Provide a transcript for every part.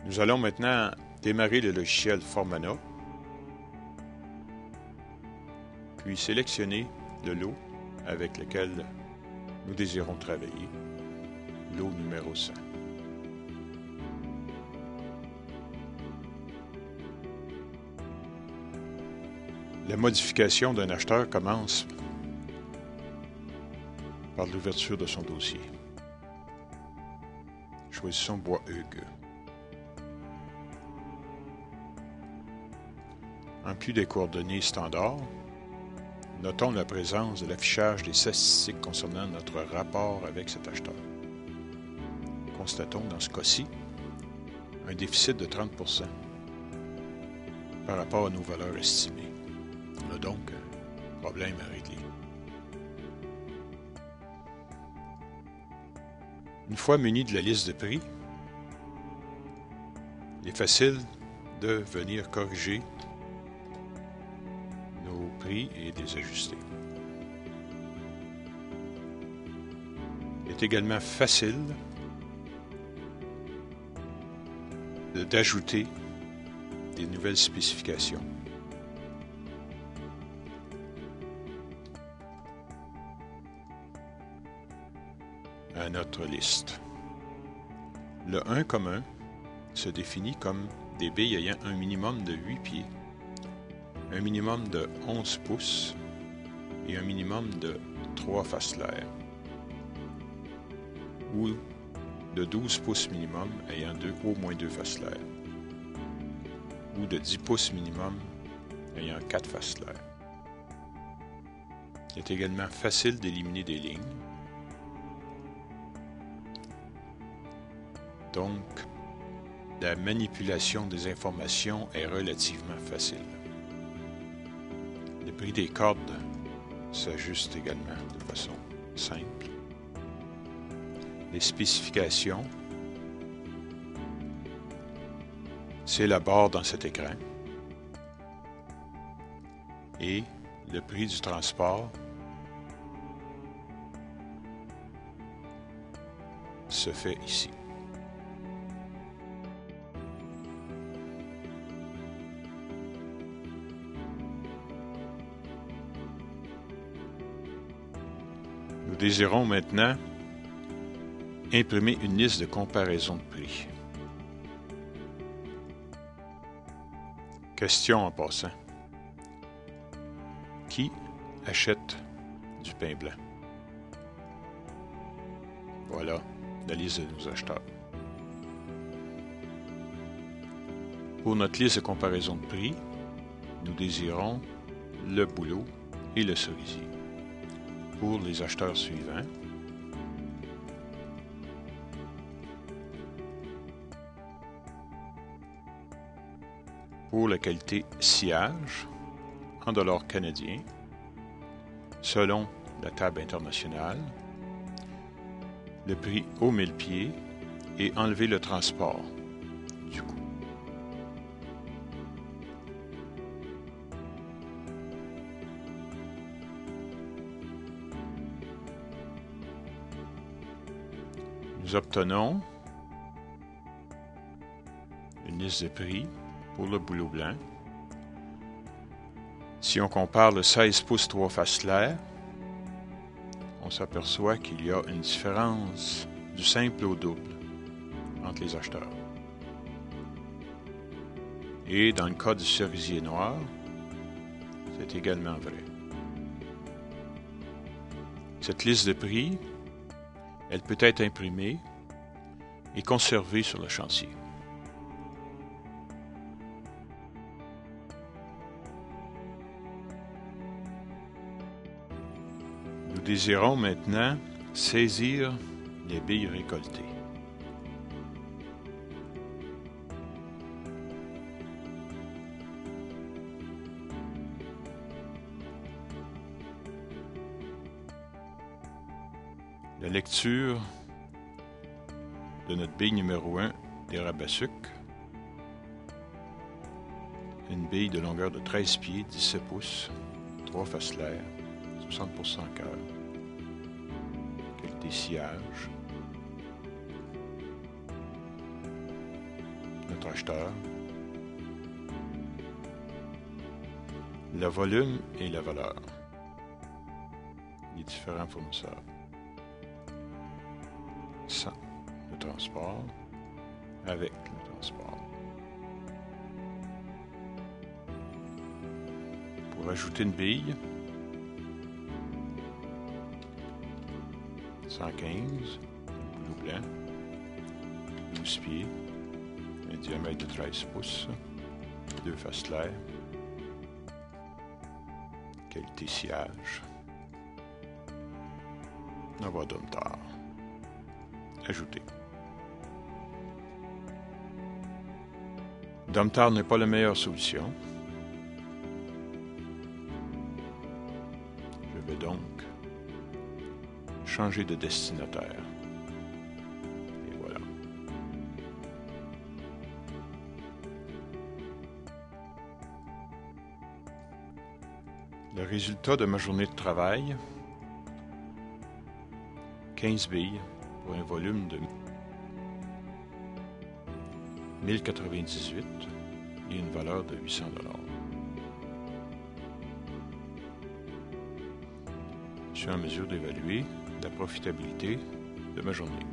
Nous allons maintenant démarrer le logiciel Formana, puis sélectionner le lot avec lequel nous désirons travailler, lot numéro 100. La modification d'un acheteur commence par l'ouverture de son dossier. Choisissons bois Hugues. En plus des coordonnées standards, notons la présence de l'affichage des statistiques concernant notre rapport avec cet acheteur. Constatons dans ce cas-ci un déficit de 30% par rapport à nos valeurs estimées. On a donc un problème à régler. Une fois muni de la liste de prix, il est facile de venir corriger nos prix et les ajuster. Il est également facile d'ajouter des nouvelles spécifications. À notre liste. Le 1 commun se définit comme des billes ayant un minimum de 8 pieds, un minimum de 11 pouces et un minimum de 3 facelaires, ou de 12 pouces minimum ayant au moins 2 facelaires, ou de 10 pouces minimum ayant 4 facelaires. Il est également facile d'éliminer des lignes. Donc, la manipulation des informations est relativement facile. Le prix des cordes s'ajuste également de façon simple. Les spécifications s'élaborent dans cet écran. Et le prix du transport se fait ici. Nous désirons maintenant imprimer une liste de comparaison de prix. Question en passant. Qui achète du pain blanc? Voilà la liste de nos acheteurs. Pour notre liste de comparaison de prix, nous désirons le bouleau et le cerisier. Pour les acheteurs suivants, pour la qualité sciage en dollars canadiens, selon la table internationale, le prix au 1000 pieds et enlever le transport du coût. Nous obtenons une liste de prix pour le bouleau blanc. Si on compare le 16 pouces 3 facelaires, on s'aperçoit qu'il y a une différence du simple au double entre les acheteurs. Et dans le cas du cerisier noir, c'est également vrai. Cette liste de prix, elle peut être imprimée et conservée sur le chantier. Nous désirons maintenant saisir les billes récoltées. La lecture de notre bille numéro 1 d'érable à sucre. Une bille de longueur de 13 pieds, 17 pouces, 3 facelaires, 60% cœur. Qualité sillage. acheteur, le volume et la valeur, les différents fournisseurs, 100 le transport, avec le transport. Pour ajouter une bille, 115, boulot blanc, 12 pieds, un diamètre de 13 pouces, 2 faces claires, qualité sciage, envoi Domtar, ajouter. Domtar n'est pas la meilleure solution. Je vais donc changer de destinataire. Et voilà. Le résultat de ma journée de travail, 15 billes pour un volume de 1098 et une valeur de 800 $. Je suis en mesure d'évaluer la profitabilité de ma journée.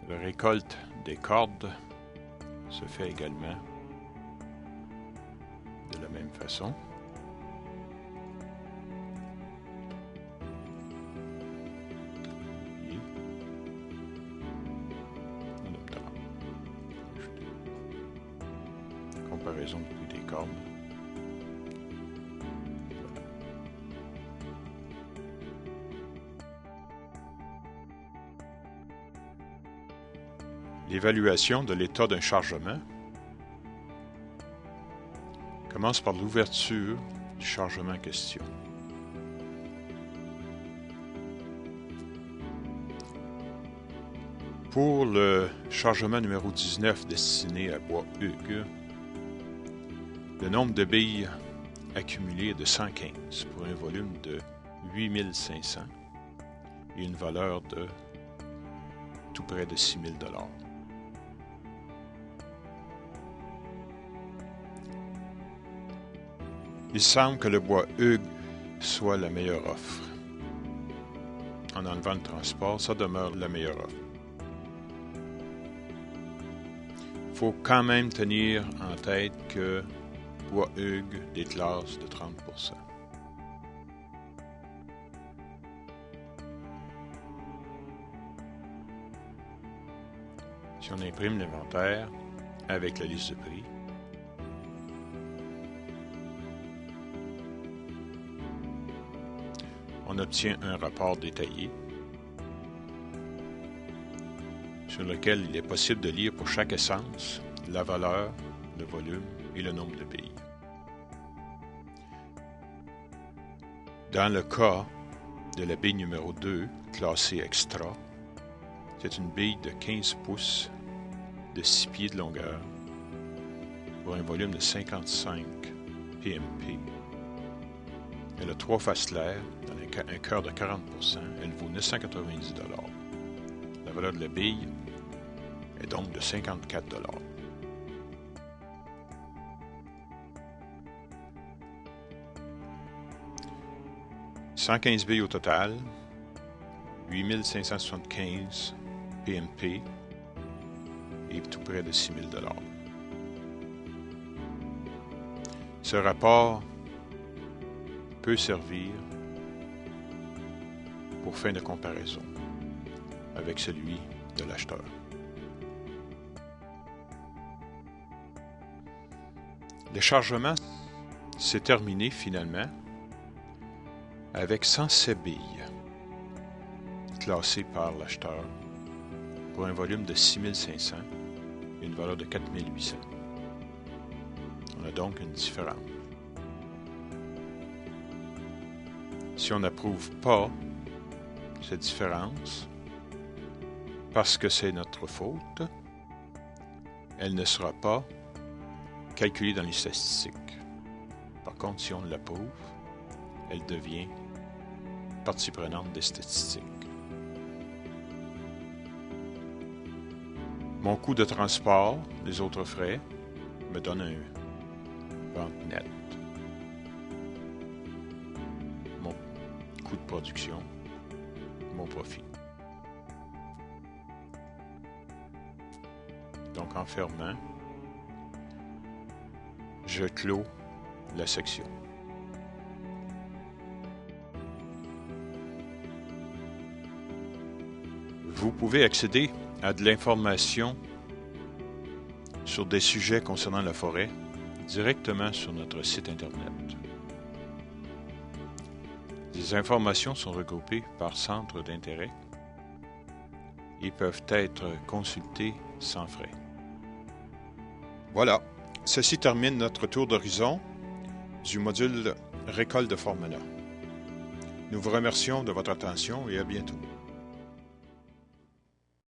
La récolte des cordes se fait également de la même façon. Comparaison du prix des cordes. L'évaluation de l'état d'un chargement commence par l'ouverture du chargement en question. Pour le chargement numéro 19 destiné à bois Hugues, le nombre de billes accumulées est de 115 pour un volume de 8500 et une valeur de tout près de 6000 $. Il semble que le bois Hugues soit la meilleure offre. En enlevant le transport, ça demeure la meilleure offre. Il faut quand même tenir en tête que bois Hugues déclasse de 30%. Si on imprime l'inventaire avec la liste de prix, on obtient un rapport détaillé sur lequel il est possible de lire pour chaque essence la valeur, le volume et le nombre de billes. Dans le cas de la bille numéro 2, classée extra, c'est une bille de 15 pouces de 6 pieds de longueur pour un volume de 55 PMP. Elle a 3 faces claires, dans un cœur de 40%, elle vaut 990 $. La valeur de la bille est donc de 54 $. « 115 billes au total, 8575 PMP et tout près de 6000 $. Ce rapport peut servir pour fin de comparaison avec celui de l'acheteur. Le chargement s'est terminé finalement avec 107 billes classées par l'acheteur pour un volume de 6500 et une valeur de 4800. On a donc une différence. Si on n'approuve pas cette différence, parce que c'est notre faute, elle ne sera pas calculée dans les statistiques. Par contre, si on l'approuve, elle devient partie prenante des statistiques. Mon coût de transport, les autres frais, me donne une vente nette. Mon coût de production, mon profit. Donc, en fermant, je clôt la section. Vous pouvez accéder à de l'information sur des sujets concernant la forêt directement sur notre site Internet. Les informations sont regroupées par centre d'intérêt et peuvent être consultées sans frais. Voilà, ceci termine notre tour d'horizon du module Récolte de Formula. Nous vous remercions de votre attention et à bientôt.